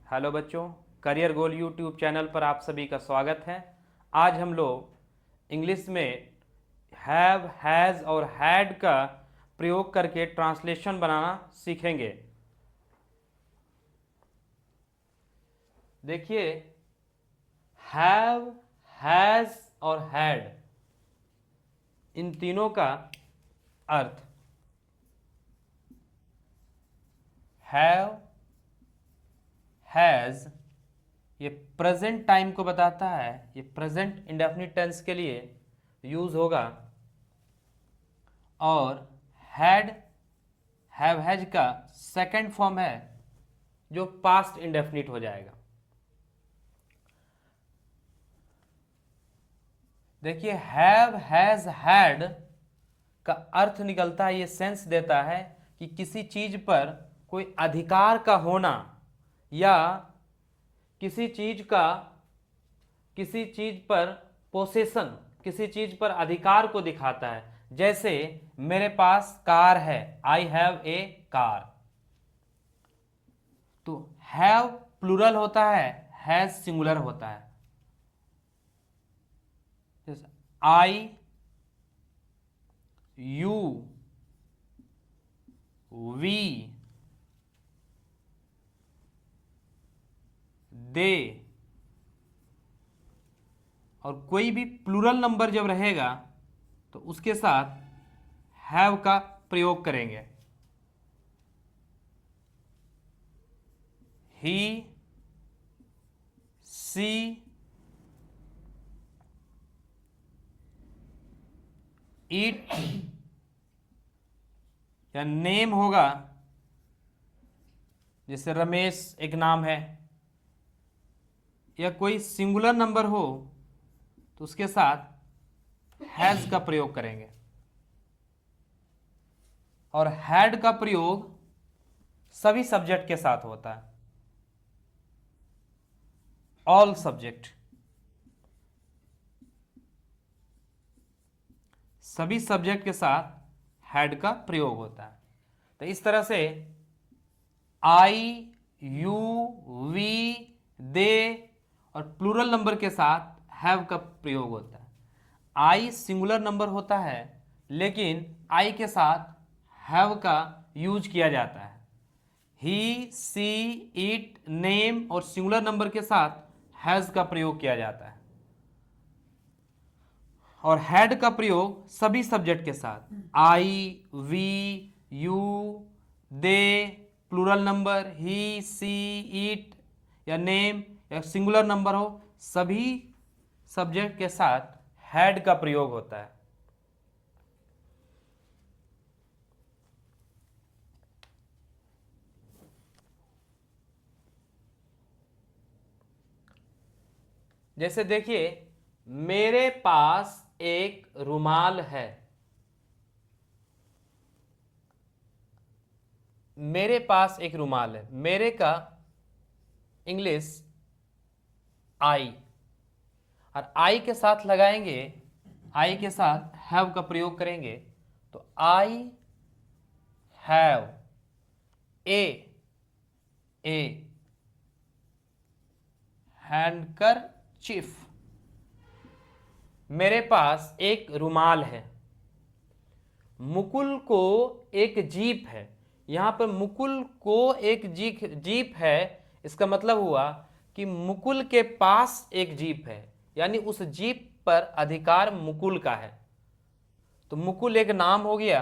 Hello बच्चों, career goal YouTube channel पर आप सभी का स्वागत है। आज हम लोग इंग्लिश में हैव, हैज़ और हैड का प्रयोग करके ट्रांसलेशन बनाना सीखेंगे। देखिए, हैव, हैज़ और हैड, इन तीनों का अर्थ हैव, हैज़ ये प्रेजेंट टाइम को बताता है, ये प्रेजेंट इंडेफिनिट टेंस के लिए यूज होगा। और हैड, हैव, हैज का सेकंड फॉर्म है जो पास्ट इंडेफिनिट हो जाएगा। देखिए, हैव, हैज, हैड का अर्थ निकलता है, ये सेंस देता है कि किसी चीज पर कोई अधिकार का होना या किसी चीज पर पोसेशन, किसी चीज पर अधिकार को दिखाता है। जैसे मेरे पास कार है, आई हैव ए कार। तो हैव प्लूरल होता है, हैज सिंगुलर होता है। आई, यू, वी, दे, और कोई भी प्लूरल नंबर जब रहेगा तो उसके साथ हैव का प्रयोग करेंगे। ही, सी, इट या नेम होगा, जैसे रमेश एक नाम है, या कोई सिंगुलर नंबर हो तो उसके साथ हैज का प्रयोग करेंगे। और हैड का प्रयोग सभी सब्जेक्ट के साथ होता है, ऑल सब्जेक्ट, सभी सब्जेक्ट के साथ हैड का प्रयोग होता है। तो इस तरह से आई, यू, वी, दे और प्लूरल नंबर के साथ हैव का प्रयोग होता है। आई सिंगुलर नंबर होता है, लेकिन आई के साथ हैव का यूज किया जाता है। ही, सी, इट, नेम और सिंगुलर नंबर के साथ हैज का प्रयोग किया जाता है। और हैड का प्रयोग सभी सब्जेक्ट के साथ, I, we, you, they, plural number, he, she, it या नेम या सिंगुलर नंबर हो, सभी सब्जेक्ट के साथ हैड का प्रयोग होता है। जैसे देखिए, मेरे पास एक रुमाल है। मेरे पास एक रुमाल है, मेरे का इंग्लिश आई, और आई के साथ लगाएंगे, आई के साथ हैव का प्रयोग करेंगे तो आई हैव ए हैंडकरचीफ। मेरे पास एक रुमाल है। मुकुल को एक जीप है। यहां पर मुकुल को एक जीप है, इसका मतलब हुआ कि मुकुल के पास एक जीप है, यानी उस जीप पर अधिकार मुकुल का है। तो मुकुल एक नाम हो गया,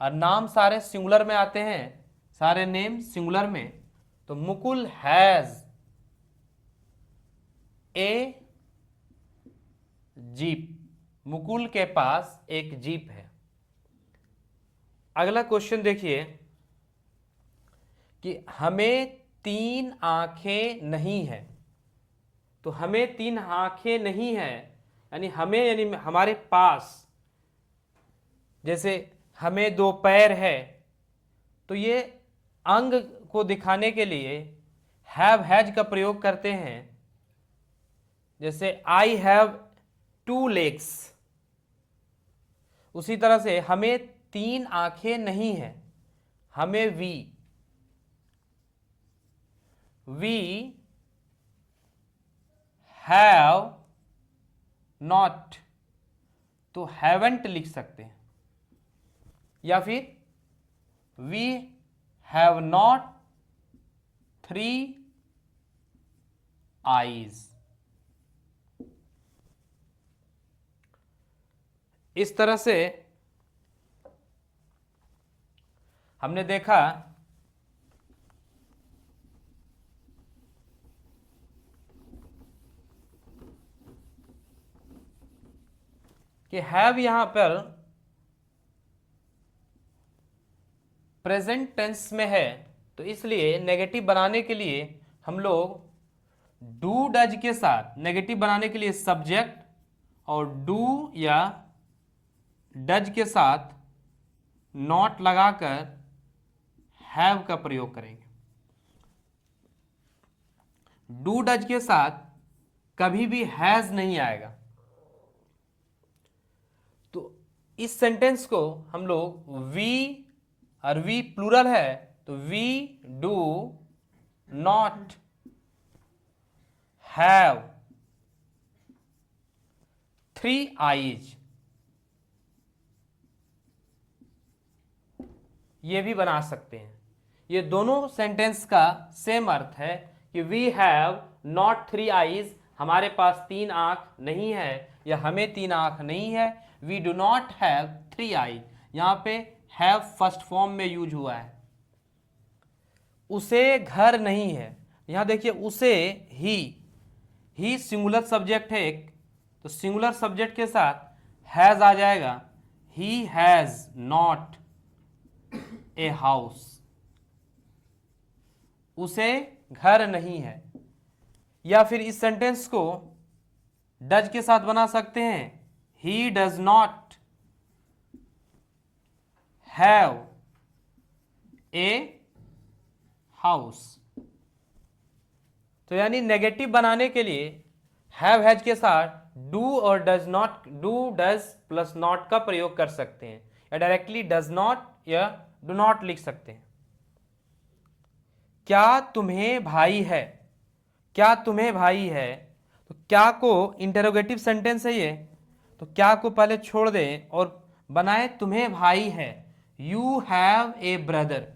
और नाम सारे सिंगुलर में आते हैं, सारे नेम सिंगुलर में। तो Mukul has a jeep, Mukul के पास एक जीप है। अगला क्वेश्चन देखिए कि हमें 3 आंखें नहीं है। तो हमें 3 आंखें नहीं है, यानी हमें, यानी हमारे पास, जैसे हमें 2 पैर है, तो ये अंग को दिखाने के लिए हैव, हैज का प्रयोग करते हैं। जैसे आई हैव 2 लेग्स। उसी तरह से हमें 3 आंखें नहीं है, हमें वी वी हैव नॉट, तो हैवेंट लिख सकते हैं, या फिर वी हैव नॉट 3 आईज। इस तरह से हमने देखा कि हैव यहां पर प्रेजेंट टेंस में है, तो इसलिए नेगेटिव बनाने के लिए हम लोग डू डज के साथ, नेगेटिव बनाने के लिए सब्जेक्ट और डू या डज के साथ नॉट लगाकर हैव का प्रयोग करेंगे। डू डज के साथ कभी भी हैज नहीं आएगा। तो इस सेंटेंस को हम लोग वी, और वी प्लूरल है तो we do not have 3 eyes, ये भी बना सकते हैं। ये दोनों सेंटेंस का सेम अर्थ है कि वी हैव नॉट 3 आईज, हमारे पास 3 आंख नहीं है, या हमें 3 आंख नहीं है। We do not have 3 eyes, यहां पे हैव फर्स्ट फॉर्म में यूज हुआ है। उसे घर नहीं है, यहां देखिए उसे ही सिंगुलर सब्जेक्ट है एक, तो सिंगुलर सब्जेक्ट के साथ हैज आ जाएगा। He has not a house, उसे घर नहीं है। या फिर इस सेंटेंस को डज के साथ बना सकते हैं, he does not have a house. तो यानी नेगेटिव बनाने के लिए हैव हैज के साथ डू और does not, do does plus not का प्रयोग कर सकते हैं, या डायरेक्टली डज नॉट या डू नॉट लिख सकते हैं। क्या तुम्हें भाई है, क्या तुम्हें भाई है, तो क्या को इंटरोगेटिव सेंटेंस है ये, तो क्या को पहले छोड़ दें और बनाए तुम्हें भाई है, यू हैव ए ब्रदर।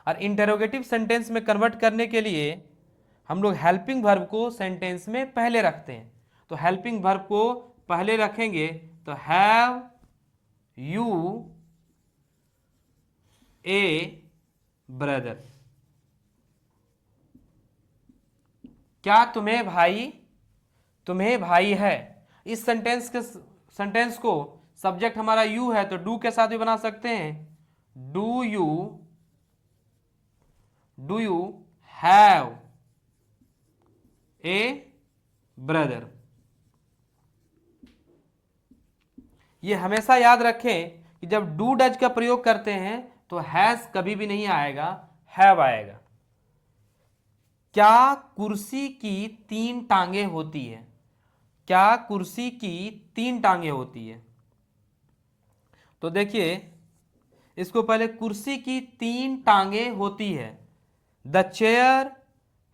और इंटरोगेटिव सेंटेंस में कन्वर्ट करने के लिए हम लोग हेल्पिंग वर्ब को सेंटेंस में पहले रखते हैं। तो हेल्पिंग वर्ब को पहले रखेंगे तो हैव यू ए ब्रदर। क्या तुम्हें भाई है, इस सेंटेंस को सब्जेक्ट हमारा यू है तो डू के साथ भी बना सकते हैं, do you have a brother. ये हमेशा याद रखें कि जब डू डज का प्रयोग करते हैं तो हैज कभी भी नहीं आएगा, हैव आएगा। क्या कुर्सी की 3 टांगे होती है, क्या कुर्सी की 3 टांगे होती है, तो देखिए इसको पहले कुर्सी की 3 टांगे होती है, द चेयर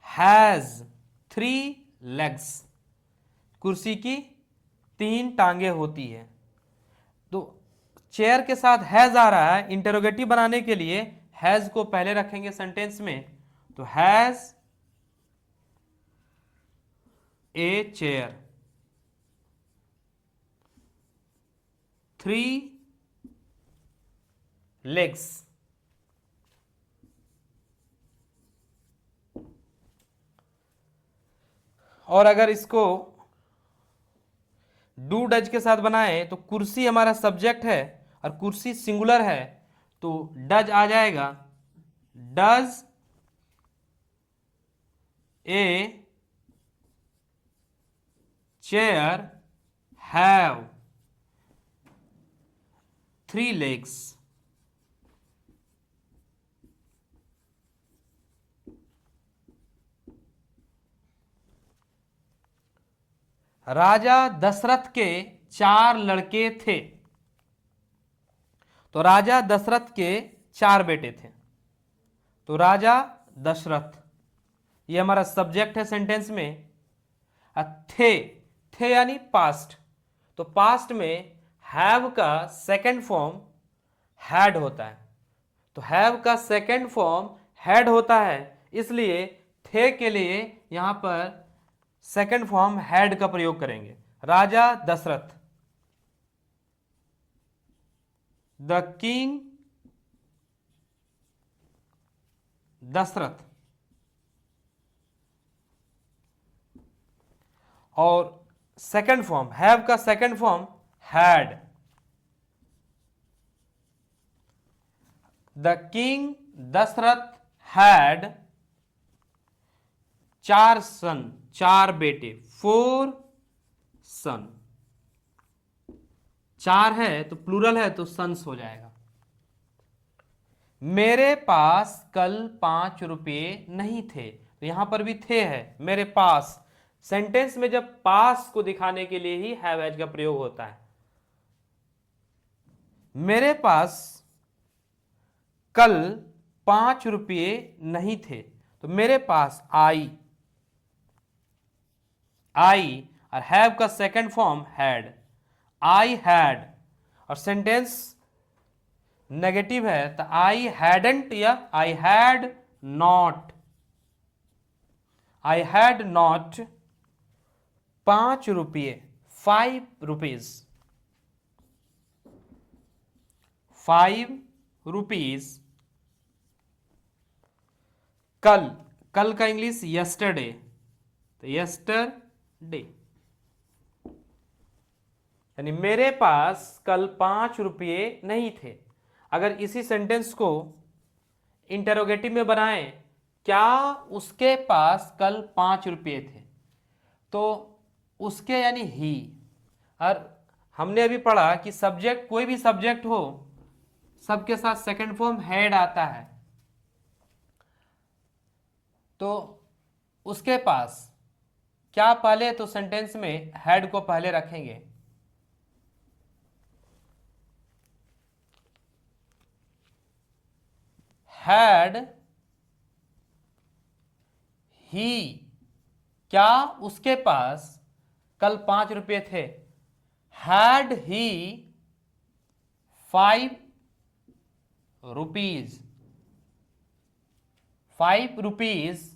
हैज 3 लेग्स, कुर्सी की 3 टांगे होती है। तो चेयर के साथ हैज आ रहा है, इंटरोगेटिव बनाने के लिए हैज को पहले रखेंगे सेंटेंस में, तो हैज ए चेयर 3 लेग्स। और अगर इसको डू डज के साथ बनाए तो कुर्सी हमारा सब्जेक्ट है और कुर्सी सिंगुलर है, तो डज आ जाएगा, does a chair have 3 legs। राजा दशरथ के 4 लड़के थे, तो राजा दशरथ के 4 बेटे थे, तो राजा दशरथ ये हमारा सब्जेक्ट है सेंटेंस में। थे यानी पास्ट, तो पास्ट में हैव का सेकंड फॉर्म हैड होता है, तो हैव का सेकंड फॉर्म हैड होता है, इसलिए थे के लिए यहां पर सेकंड फॉर्म हैड का प्रयोग करेंगे। राजा दशरथ, द किंग दशरथ, और सेकंड फॉर्म हैव का second form had, the king Dashrath had 4 son, 4 बेटे, 4 सन, 4 है तो प्लूरल है तो सन्स हो जाएगा। मेरे पास कल 5 रुपये नहीं थे, तो यहां पर भी थे है, मेरे पास। सेंटेंस में जब पास को दिखाने के लिए ही हैव हैज का प्रयोग होता है। मेरे पास कल 5 रुपये नहीं थे, तो मेरे पास आई और हैव का second form had, I had, और सेंटेंस नेगेटिव है तो आई हैडंट या I had not, I had not 5 रुपये, 5 रुपीज, 5 रुपीज कल, कल का इंग्लिश यस्टरडे, तो यस्टरडे, यानी मेरे पास कल 5 रुपये नहीं थे। अगर इसी सेंटेंस को इंटरोगेटिव में बनाएं, क्या उसके पास कल 5 रुपये थे, तो उसके यानी ही, और हमने अभी पढ़ा कि सब्जेक्ट, कोई भी सब्जेक्ट हो सबके साथ सेकंड फॉर्म हैड आता है, तो उसके पास क्या पहले, तो सेंटेंस में हैड को पहले रखेंगे। हैड ही, क्या उसके पास कल 5 रुपये थे, had he 5 rupees, 5 rupees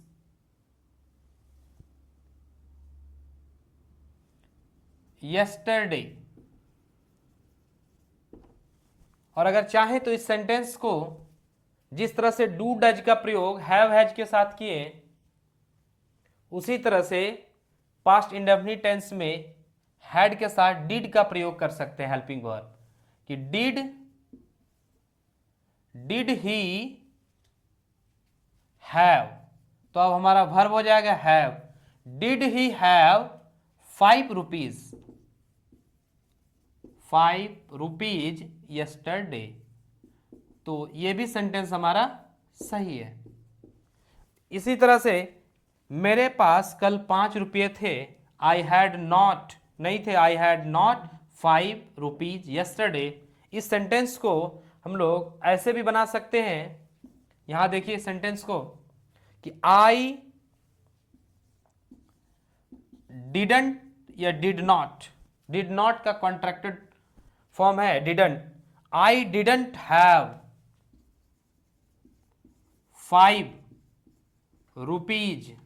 yesterday. और अगर चाहे तो इस सेंटेंस को जिस तरह से डू डज का प्रयोग हैव हैज के साथ किए, उसी तरह से पास्ट इंडेफिनिट टेंस में हैड के साथ डिड का प्रयोग कर सकते हैं हेल्पिंग वर्ब, कि डिड ही हैव, तो अब हमारा वर्ब हो जाएगा have, did he have 5 rupees, 5 rupees yesterday, तो ये भी सेंटेंस हमारा सही है। इसी तरह से मेरे पास कल 5 रुपये थे, आई हैड नॉट, नहीं थे, I had not 5 rupees yesterday. इस सेंटेंस को हम लोग ऐसे भी बना सकते हैं, यहां देखिए सेंटेंस को, कि आई डिडंट या डिड नॉट का कॉन्ट्रैक्टेड फॉर्म है didn't, I didn't have 5 rupees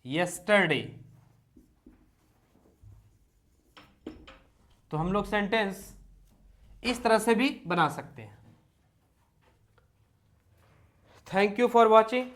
yesterday. तो हम लोग सेंटेंस इस तरह से भी बना सकते हैं। Thank you for watching.